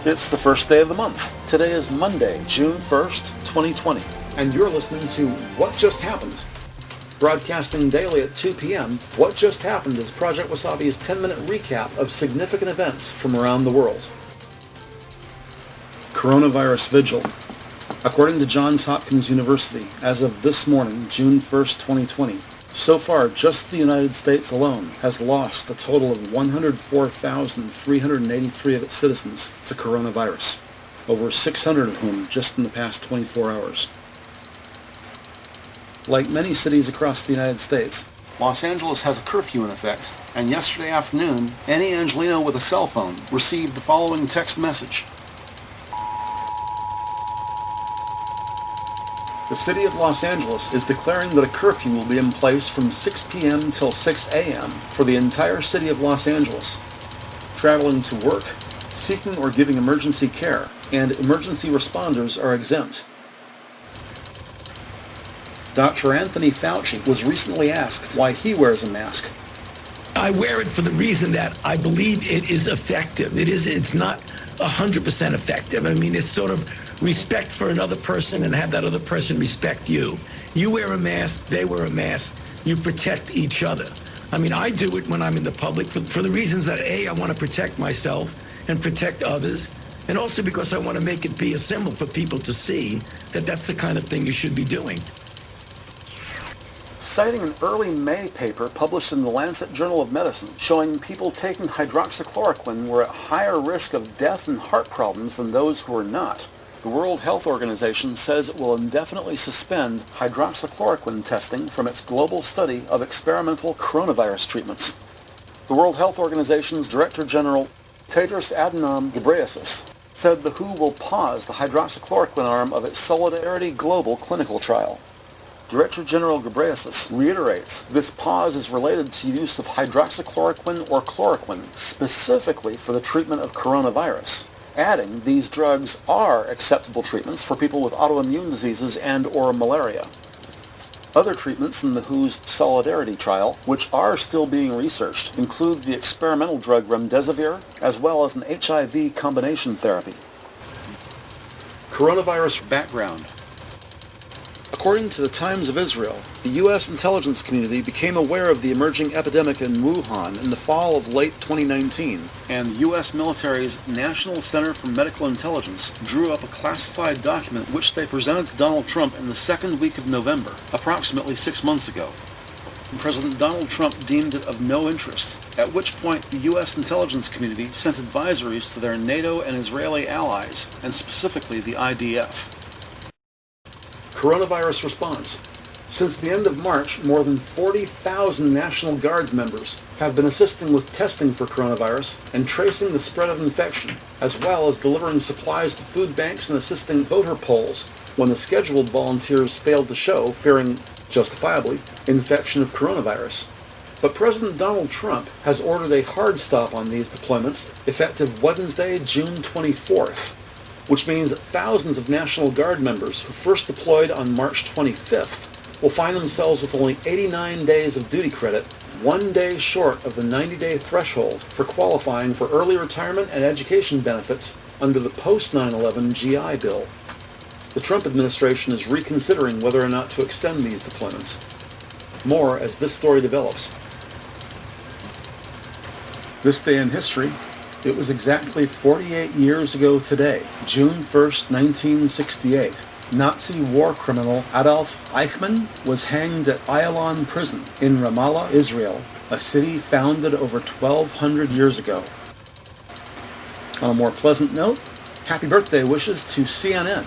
It's the first day of the month. Today is Monday, June 1st, 2020. And you're listening to What Just Happened. Broadcasting daily at 2 p.m., What Just Happened is Project Wasabi's 10-minute recap of significant events from around the world. Coronavirus Vigil. According to Johns Hopkins University, as of this morning, June 1st, 2020, so far, just the United States alone has lost a total of 104,383 of its citizens to coronavirus, over 600 of whom just in the past 24 hours. Like many cities across the United States, Los Angeles has a curfew in effect, and yesterday afternoon, any Angelino with a cell phone received the following text message. The city of Los Angeles is declaring that a curfew will be in place from 6 p.m. till 6 a.m. for the entire city of Los Angeles. Traveling to work, seeking or giving emergency care, and emergency responders are exempt. Dr. Anthony Fauci was recently asked why he wears a mask. I wear it for the reason that I believe it is effective. It's not 100% effective. I mean, it's sort of respect for another person and have that other person respect you. You wear a mask, they wear a mask, you protect each other. I mean, I do it when I'm in the public for the reasons that A, I want to protect myself and protect others, and also because I want to make it be a symbol for people to see that that's the kind of thing you should be doing. Citing an early May paper published in the Lancet Journal of Medicine showing people taking hydroxychloroquine were at higher risk of death and heart problems than those who were not, the World Health Organization says it will indefinitely suspend hydroxychloroquine testing from its global study of experimental coronavirus treatments. The World Health Organization's Director General Tedros Adhanom Ghebreyesus said the WHO will pause the hydroxychloroquine arm of its Solidarity Global clinical trial. Director General Ghebreyesus reiterates this pause is related to use of hydroxychloroquine or chloroquine specifically for the treatment of coronavirus, adding these drugs are acceptable treatments for people with autoimmune diseases and or malaria. Other treatments in the WHO's Solidarity trial, which are still being researched, include the experimental drug remdesivir, as well as an HIV combination therapy. Coronavirus background. According to the Times of Israel, the U.S. intelligence community became aware of the emerging epidemic in Wuhan in the fall of late 2019, and the U.S. military's National Center for Medical Intelligence drew up a classified document which they presented to Donald Trump in the second week of November, approximately 6 months ago. President Donald Trump deemed it of no interest, at which point the U.S. intelligence community sent advisories to their NATO and Israeli allies, and specifically the IDF. Coronavirus response. Since the end of March, more than 40,000 National Guard members have been assisting with testing for coronavirus and tracing the spread of infection, as well as delivering supplies to food banks and assisting voter polls when the scheduled volunteers failed to show, fearing, justifiably, infection of coronavirus. But President Donald Trump has ordered a hard stop on these deployments effective Wednesday, June 24th. Which means that thousands of National Guard members who first deployed on March 25th will find themselves with only 89 days of duty credit, 1 day short of the 90-day threshold for qualifying for early retirement and education benefits under the post-9/11 GI Bill. The Trump administration is reconsidering whether or not to extend these deployments. More as this story develops. This day in history. It was exactly 48 years ago today, June 1st, 1968. Nazi war criminal Adolf Eichmann was hanged at Ayalon Prison in Ramallah, Israel, a city founded over 1,200 years ago. On a more pleasant note, happy birthday wishes to CNN.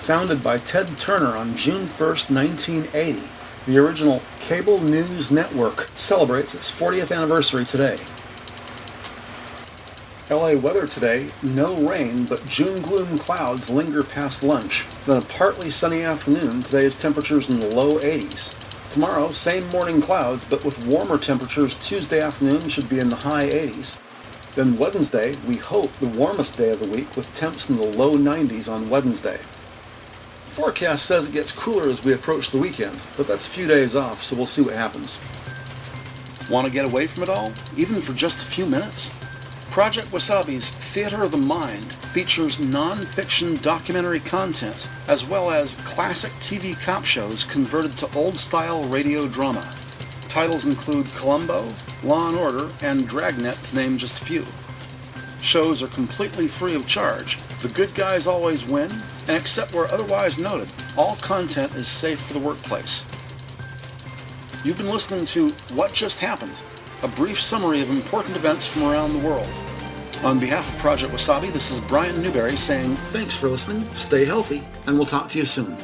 Founded by Ted Turner on June 1st, 1980, the original cable news network celebrates its 40th anniversary today. LA weather today, no rain, but June gloom clouds linger past lunch. Then a partly sunny afternoon, today's temperatures in the low 80s. Tomorrow, same morning clouds, but with warmer temperatures Tuesday afternoon should be in the high 80s. Then Wednesday, we hope the warmest day of the week with temps in the low 90s on Wednesday. The forecast says it gets cooler as we approach the weekend, but that's a few days off, so we'll see what happens. Want to get away from it all, even for just a few minutes? Project Wasabi's Theater of the Mind features non-fiction documentary content, as well as classic TV cop shows converted to old-style radio drama. Titles include Columbo, Law & Order, and Dragnet, to name just a few. Shows are completely free of charge. The good guys always win, and except where otherwise noted, all content is safe for the workplace. You've been listening to What Just Happened, a brief summary of important events from around the world. On behalf of Project Wasabi, this is Brian Newberry saying thanks for listening, stay healthy, and we'll talk to you soon.